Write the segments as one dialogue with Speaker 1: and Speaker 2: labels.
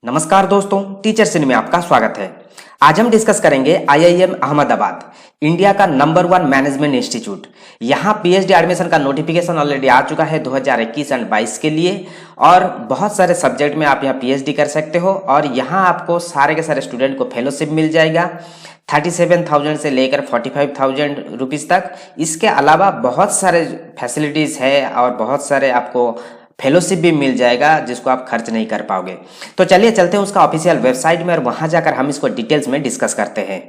Speaker 1: नमस्कार दोस्तों, टीचर सिन में आपका स्वागत है। आज हम डिस्कस करेंगे आईआईएम अहमदाबाद, इंडिया का नंबर 1 मैनेजमेंट इंस्टीट्यूट। यहाँ पीएचडी एडमिशन का नोटिफिकेशन ऑलरेडी आ चुका है 2021 एंड 22 के लिए, और बहुत सारे सब्जेक्ट में आप यहाँ पीएचडी कर सकते हो। और यहाँ आपको सारे के सारे स्टूडेंट को फेलोशिप मिल जाएगा 37,000 से लेकर 45,000 रुपीज़ तक। इसके अलावा बहुत सारे फैसिलिटीज़ है और बहुत सारे आपको फेलोशिप भी मिल जाएगा जिसको आप खर्च नहीं कर पाओगे। तो चलिए चलते हैं उसका ऑफिशियल वेबसाइट में और वहां जाकर हम इसको डिटेल्स में डिस्कस करते हैं।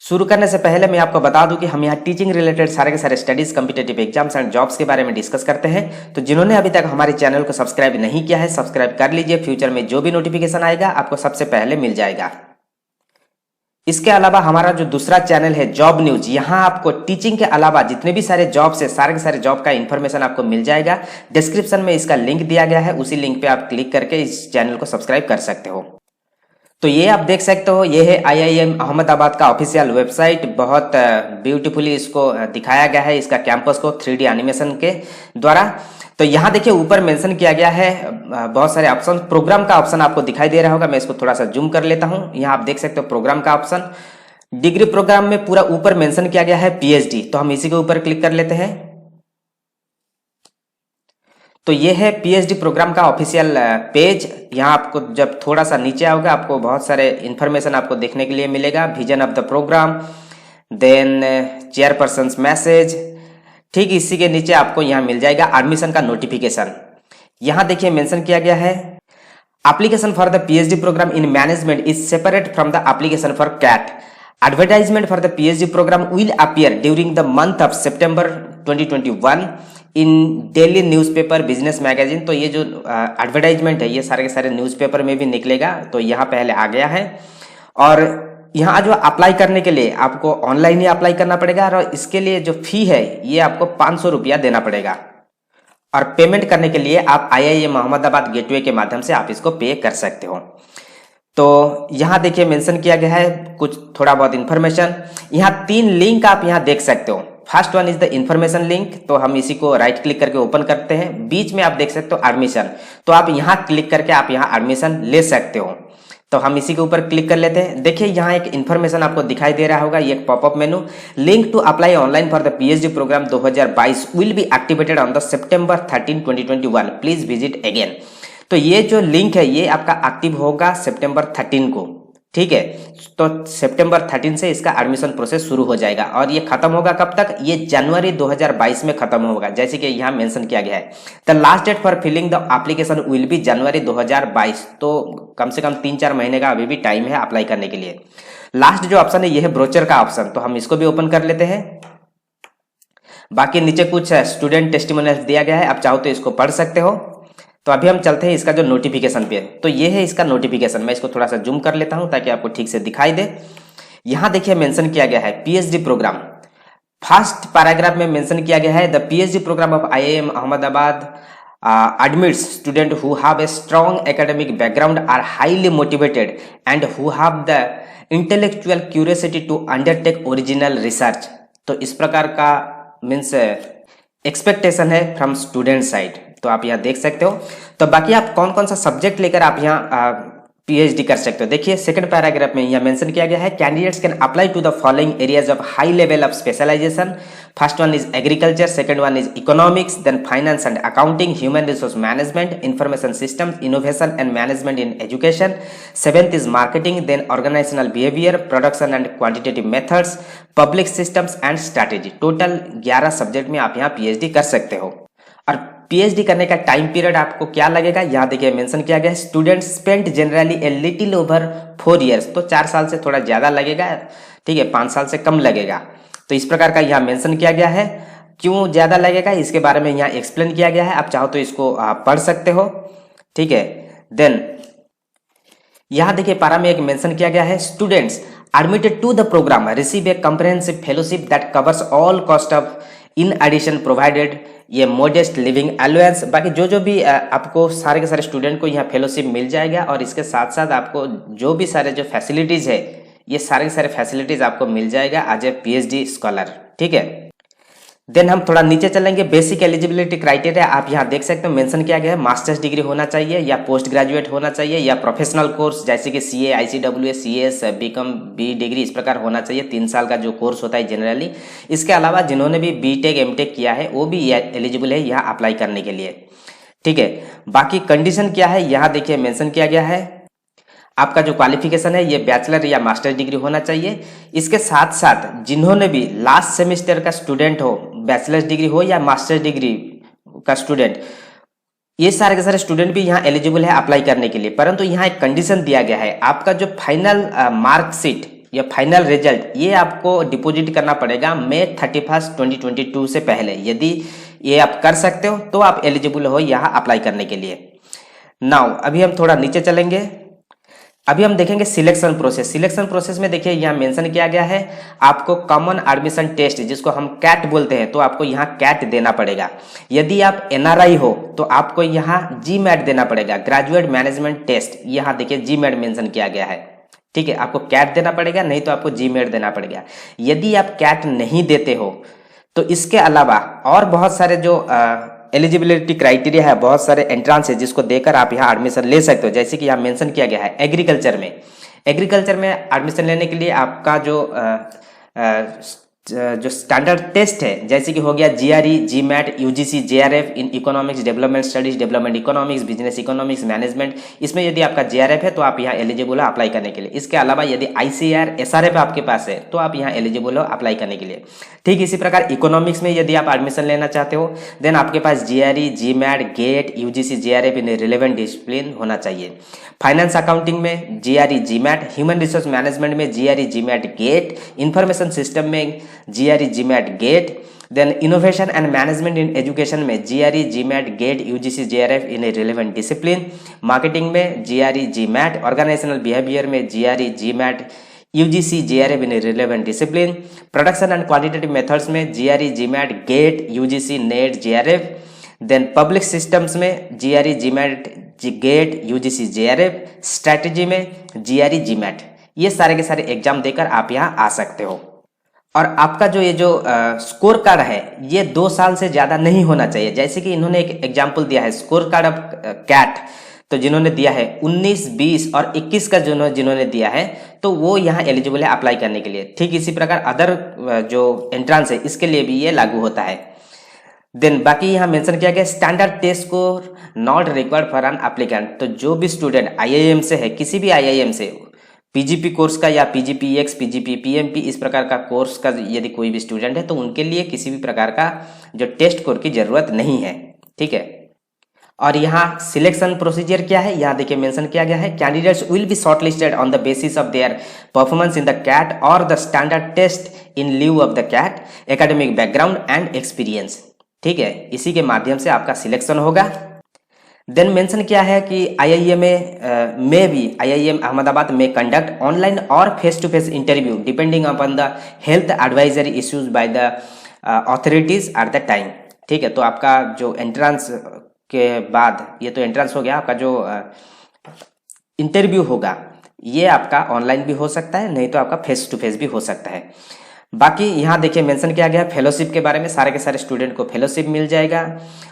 Speaker 1: शुरू करने से पहले मैं आपको बता दूं कि हम यहाँ टीचिंग रिलेटेड सारे के सारे studies, competitive exams and jobs के बारे में डिस्कस करते हैं। तो जिन्होंने अभी तक हमारे चैनल को सब्सक्राइब नहीं किया है, सब्सक्राइब कर लीजिए। फ्यूचर में जो भी नोटिफिकेशन आएगा आपको सबसे पहले मिल जाएगा। इसके अलावा हमारा जो दूसरा चैनल है जॉब न्यूज, यहाँ आपको टीचिंग के अलावा जितने भी सारे जॉब्स है सारे के सारे जॉब का इन्फॉर्मेशन आपको मिल जाएगा। डिस्क्रिप्शन में इसका लिंक दिया गया है, उसी लिंक पे आप क्लिक करके इस चैनल को सब्सक्राइब कर सकते हो। तो ये आप देख सकते हो, ये है आईआईएम अहमदाबाद का ऑफिशियल वेबसाइट। बहुत ब्यूटीफुली इसको दिखाया गया है, इसका कैंपस को 3D एनिमेशन के द्वारा। तो यहाँ देखिए ऊपर मेंशन किया गया है बहुत सारे ऑप्शन। प्रोग्राम का ऑप्शन आपको दिखाई दे रहा होगा, मैं इसको थोड़ा सा जूम कर लेता हूँ। यहाँ आप देख सकते हो प्रोग्राम का ऑप्शन। डिग्री प्रोग्राम में पूरा ऊपर मेंशन किया गया है पीएचडी, तो हम इसी के ऊपर क्लिक कर लेते हैं। तो ये है पीएचडी प्रोग्राम का ऑफिशियल पेज। यहाँ आपको जब थोड़ा सा नीचे आओगे आपको बहुत सारे इंफॉर्मेशन आपको देखने के लिए मिलेगा। Vision of the program, then chairperson's message. ठीक इसी के नीचे आपको यहाँ मिल जाएगा एडमिशन का नोटिफिकेशन। यहाँ देखिए मेंशन किया गया है application for the PhD program in management is separate from the application for CAT. Advertisement for the PhD program will appear during the month of September 2021 in daily newspaper, business magazine. तो ये जो advertisement है ये सारे के सारे newspaper में भी निकलेगा। तो यहाँ पहले आ गया है। और यहाँ जो अप्लाई करने के लिए आपको ऑनलाइन ही अप्लाई करना पड़ेगा, और इसके लिए जो फी है ये आपको 500 रुपया देना पड़ेगा। और पेमेंट करने के लिए आप आईआईएम अहमदाबाद गेटवे के माध्यम से आप इसको पे कर सकते हो। तो यहाँ देखिए मेंशन किया गया है कुछ थोड़ा बहुत इंफॉर्मेशन। यहाँ 3 लिंक आप यहाँ देख सकते हो। First one is the information link, तो हम इसी को राइट क्लिक करके ओपन करते हैं। बीच में आप देख सकते हो एडमिशन, तो आप यहाँ क्लिक करके आप यहाँ एडमिशन ले सकते हो। तो हम इसी के ऊपर क्लिक कर लेते हैं। देखिए यहाँ एक इन्फॉर्मेशन आपको दिखाई दे रहा होगा, ये एक popup menu. Link to apply online for the PhD program 2022 will be activated on the September 13, 2021, please visit again. तो ये जो लिंक है ये आपका एक्टिव होगा सितंबर 13 को, ठीक है। तो सितंबर 13 से इसका एडमिशन प्रोसेस शुरू हो जाएगा और ये खत्म होगा कब तक? ये जनवरी 2022 में खत्म होगा, जैसे कि यहाँ मेंशन किया गया है। The last date for filling the application will be January 2022। तो कम से कम 3-4 महीने का अभी भी टाइम है अप्लाई करने के लिए। लास्ट जो ऑप्शन है ये है ब्रोचर का ऑप्शन, तो हम इसको भी ओपन कर लेते हैं। बाकी नीचे कुछ स्टूडेंट टेस्टिमोनियल दिया गया है, आप चाहो तो इसको पढ़ सकते हो। तो अभी हम चलते हैं इसका जो नोटिफिकेशन पे। तो ये है इसका नोटिफिकेशन, मैं इसको थोड़ा सा जूम कर लेता हूं ताकि आपको ठीक से दिखाई दे। यहां देखिए मेंशन किया गया है पीएचडी प्रोग्राम। फर्स्ट पैराग्राफ में मेंशन किया गया है the PhD program of IIM Ahmedabad admits students who have a strong academic background, are highly motivated and who have the intellectual curiosity to undertake original research। तो इस प्रकार का means expectation है from student side, तो आप यहाँ देख सकते हो। तो बाकी आप कौन कौन सा सब्जेक्ट लेकर आप यहाँ पीएचडी कर सकते हो। देखिए सेकंड पैराग्राफ में यहाँ मेंशन किया गया है candidates can apply to the following areas of high level of specialisation. First one is agriculture, second one is economics, then finance and accounting, human resource management, information systems, innovation and management in education. Seventh is marketing, then organisational behaviour, production and quantitative methods, public systems and strategy. Total 11 subject में आप यहाँ PhD कर सकते हो। और PhD करने का time period आपको क्या लगेगा, यहाँ देखिए मेंशन किया गया है students spend generally a little over 4 years। तो 4 साल से थोड़ा ज्यादा लगेगा, ठीक है, 5 साल से कम लगेगा। तो इस प्रकार का यहाँ मेंशन किया गया है। क्यों ज्यादा लगेगा इसके बारे में यहाँ एक्सप्लेन किया गया है, आप चाहो तो इसको पढ़ सकते हो, ठीक है। देन यहाँ देखिए पारा में एक मेंशन किया गया है students admitted to the program receive a comprehensive fellowship that covers all cost of in addition provided ये मोडेस्ट लिविंग अलाउंस। बाकी जो भी आपको सारे के सारे स्टूडेंट को यहाँ फेलोशिप मिल जाएगा, और इसके साथ साथ आपको जो भी सारे जो फैसिलिटीज है ये सारे के सारे फैसिलिटीज आपको मिल जाएगा एज ए पीएचडी स्कॉलर, ठीक है। देन हम थोड़ा नीचे चलेंगे, बेसिक एलिजिबिलिटी क्राइटेरिया आप यहाँ देख सकते हो मेंशन किया गया है, मास्टर्स डिग्री होना चाहिए या पोस्ट ग्रेजुएट होना चाहिए या प्रोफेशनल कोर्स जैसे कि CA, ICW, CS, BCom, B degree इस प्रकार होना चाहिए, 3 साल का जो कोर्स होता है जनरली। इसके अलावा जिन्होंने भी बीटेक एमटेक किया है वो भी एलिजिबल है यहाँ अप्लाई करने के लिए, ठीक है। बाकी कंडीशन क्या है यहाँ देखिए मेंशन किया गया है, आपका जो क्वालिफिकेशन है ये बैचलर या मास्टर डिग्री होना चाहिए। इसके साथ साथ जिन्होंने भी लास्ट सेमेस्टर का स्टूडेंट हो, बैचलर्स डिग्री हो या मास्टर डिग्री का स्टूडेंट, ये सारे के सारे स्टूडेंट भी यहाँ एलिजिबल है अप्लाई करने के लिए। परंतु यहाँ एक कंडीशन दिया गया है, आपका जो फाइनल मार्कशीट या फाइनल रिजल्ट ये आपको डिपॉजिट करना पड़ेगा मई 31 2022 से पहले। यदि ये आप कर सकते हो तो आप एलिजिबल हो यहाँ अप्लाई करने के लिए। नाउ अभी हम थोड़ा नीचे चलेंगे, अभी हम देखेंगे सिलेक्शन प्रोसेस। सिलेक्शन प्रोसेस में देखिए यहाँ मेंशन किया गया है, आपको कॉमन एडमिशन टेस्ट जिसको हम कैट बोलते हैं तो आपको यहाँ कैट देना पड़ेगा। यदि आप एनआरआई हो तो आपको यहाँ जीमैट देना पड़ेगा, ग्रेजुएट मैनेजमेंट टेस्ट। यहाँ देखिए जीमैट मेंशन किया गया है, ठीक है। आपको कैट देना पड़ेगा, नहीं तो आपको जीमैट देना पड़ेगा। यदि आप कैट नहीं देते हो तो इसके अलावा और बहुत सारे जो एलिजिबिलिटी क्राइटेरिया है, बहुत सारे एंट्रांस है जिसको देकर आप यहाँ एडमिशन ले सकते हो। जैसे कि यहाँ मेंशन किया गया है एग्रीकल्चर में एडमिशन लेने के लिए आपका जो स्टैंडर्ड टेस्ट है जैसे कि हो गया GRE, GMAT, UGC, JRF in economics, development studies, development economics, business economics, management, इसमें यदि आपका जेआरएफ है तो आप यहाँ एलिजिबल हो अप्लाई करने के लिए। इसके अलावा यदि आईसीआर, एसआरएफ आपके पास है तो आप यहाँ एलिजिबल हो अप्लाई करने के लिए। ठीक इसी प्रकार इकोनॉमिक्स में यदि आप एडमिशन लेना चाहते हो देन आपके पास GRE, GMAT, GATE, UGC, JRF in relevant discipline होना चाहिए। फाइनेंस अकाउंटिंग में GRE, GMAT, human resource management में GRE, GMAT, GATE, information system में GRE, GMAT, GATE, then innovation and management in education में GRE, GMAT, GATE, UGC, JRF in a relevant discipline. Marketing में GRE, GMAT, organisational behaviour में GRE, GMAT, UGC, JRF in a relevant discipline. Production and qualitative methods में GRE, GMAT, GATE, UGC, NET, JRF. Then public systems में GRE, GMAT, GATE, UGC, JRF. Strategy में GRE, GMAT. ये सारे के सारे exam देकर आप यहाँ आ सकते हो। और आपका जो ये जो स्कोर कार्ड है ये 2 साल से ज़्यादा नहीं होना चाहिए। जैसे कि इन्होंने एक एग्जाम्पल दिया है स्कोर कार्ड ऑफ कैट, तो जिन्होंने दिया है 19, 20 और 21 का जिन्होंने दिया है तो वो यहाँ एलिजिबल है अप्लाई करने के लिए। ठीक इसी प्रकार अदर जो एंट्रांस है इसके लिए भी ये लागू होता है। देन बाकी यहाँ मेंशन किया गया standard test score not required for an applicant. तो जो भी स्टूडेंट आईआईएम से है, किसी भी आईआईएम से पीजीपी कोर्स का या पीजीपीएक्स, पीजीपी, पीएमपी इस प्रकार का कोर्स का यदि कोई भी स्टूडेंट है तो उनके लिए किसी भी प्रकार का जो टेस्ट स्कोर की जरूरत नहीं है, ठीक है। और यहाँ सिलेक्शन प्रोसीजर क्या है यहाँ देखिए मेंशन किया गया है, candidates will be shortlisted on the basis of their performance in the CAT और the standard test in leave of the CAT, academic background and experience, ठीक है। इसी के माध्यम से आपका सिलेक्शन होगा। देन मेंशन किया है कि आईआईएम में भी आईआईएम अहमदाबाद में कंडक्ट ऑनलाइन और face to face interview depending upon the health advisory issues by the authorities at the time, ठीक है। तो आपका जो एंट्रेंस के बाद ये तो एंट्रेंस हो गया, आपका जो इंटरव्यू होगा ये आपका ऑनलाइन भी हो सकता है, नहीं तो आपका फेस टू फेस भी हो सकता है। बाकी यहाँ देखिए मेंशन किया गया फेलोशिप के बारे में, सारे के सारे स्टूडेंट को फेलोशिप मिल जाएगा।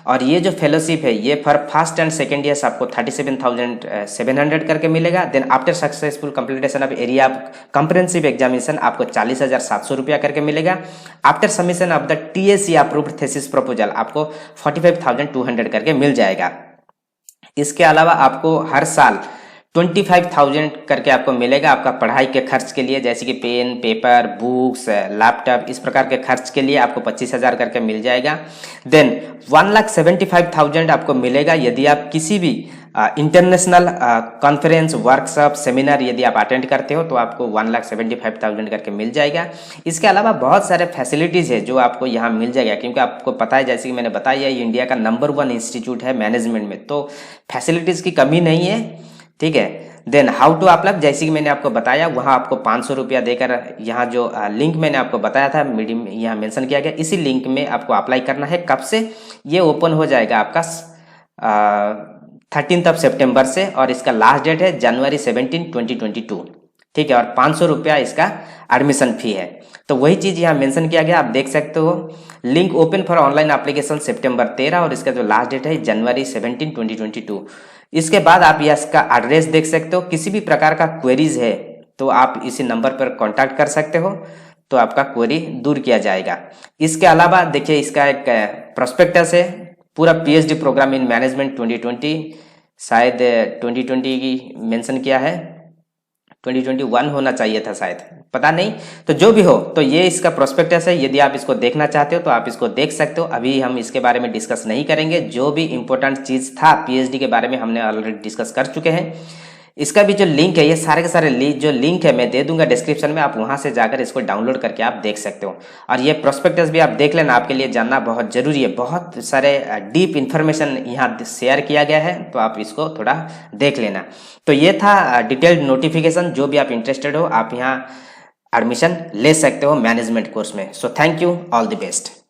Speaker 1: और ये जो फेलोशिप है ये for first and second years आपको 37,700 करके मिलेगा। Then after successful completion of area comprehensive examination आपको 40,700 रुपया करके मिलेगा। After submission of the TAC approved thesis proposal आपको 45,200 करके मिल जाएगा। इसके अलावा आपको हर साल 25,000 करके आपको मिलेगा आपका पढ़ाई के खर्च के लिए, जैसे कि पेन, पेपर, बुक्स, लैपटॉप इस प्रकार के खर्च के लिए आपको 25,000 करके मिल जाएगा। देन 1,75,000 आपको मिलेगा यदि आप किसी भी इंटरनेशनल कॉन्फ्रेंस, वर्कशॉप, सेमिनार यदि आप अटेंड करते हो तो आपको 1,75,000 करके मिल जाएगा। इसके अलावा बहुत सारे फैसिलिटीज़ है जो आपको यहाँ मिल जाएगा, क्योंकि आपको पता है जैसे कि मैंने बताया ये इंडिया का नंबर 1 इंस्टीट्यूट है मैनेजमेंट में, तो फैसिलिटीज़ की कमी नहीं है, ठीक है। देन हाउ टू अप्लाई, जैसे कि मैंने आपको बताया वहाँ आपको 500 रुपया देकर यहाँ जो लिंक मैंने आपको बताया था मीडियम यहाँ मेंशन किया गया, इसी लिंक में आपको अप्लाई करना है। कब से ये ओपन हो जाएगा आपका 13 सितंबर से, और इसका लास्ट डेट है जनवरी 17, 2022, ठीक है, और 500 रुपया इसका एडमिशन फी है। तो वही चीज़ यहाँ मेंशन किया गया, आप देख सकते हो। Link open for online application सितंबर 13 और इसका जो लास्ट डेट है जनवरी 17, 2022। इसके बाद आप यह इसका एड्रेस देख सकते हो। किसी भी प्रकार का क्वेरीज है तो आप इसी नंबर पर कॉन्टैक्ट कर सकते हो, तो आपका क्वेरी दूर किया जाएगा। इसके अलावा देखिए इसका एक प्रोस्पेक्टस है, पूरा पीएचडी प्रोग्राम इन मैनेजमेंट 2020, शायद 2020 की मेंशन किया है, 2021 होना चाहिए था शायद, पता नहीं। तो जो भी हो, तो ये इसका प्रोस्पेक्टस है। यदि आप इसको देखना चाहते हो तो आप इसको देख सकते हो। अभी हम इसके बारे में डिस्कस नहीं करेंगे। जो भी इंपॉर्टेंट चीज़ था पीएचडी के बारे में हमने ऑलरेडी डिस्कस कर चुके हैं। इसका भी जो लिंक है, ये सारे के सारे जो लिंक है मैं दे दूंगा डिस्क्रिप्शन में, आप वहां से जाकर इसको डाउनलोड करके आप देख सकते हो। और ये प्रोस्पेक्टस भी आप देख लेना, आपके लिए जानना बहुत जरूरी है। बहुत सारे डीप इन्फॉर्मेशन यहाँ शेयर किया गया है, तो आप इसको थोड़ा देख लेना। तो ये था डिटेल्ड नोटिफिकेशन। जो भी आप इंटरेस्टेड हो आप यहाँ एडमिशन ले सकते हो मैनेजमेंट कोर्स में। So thank you, all the best.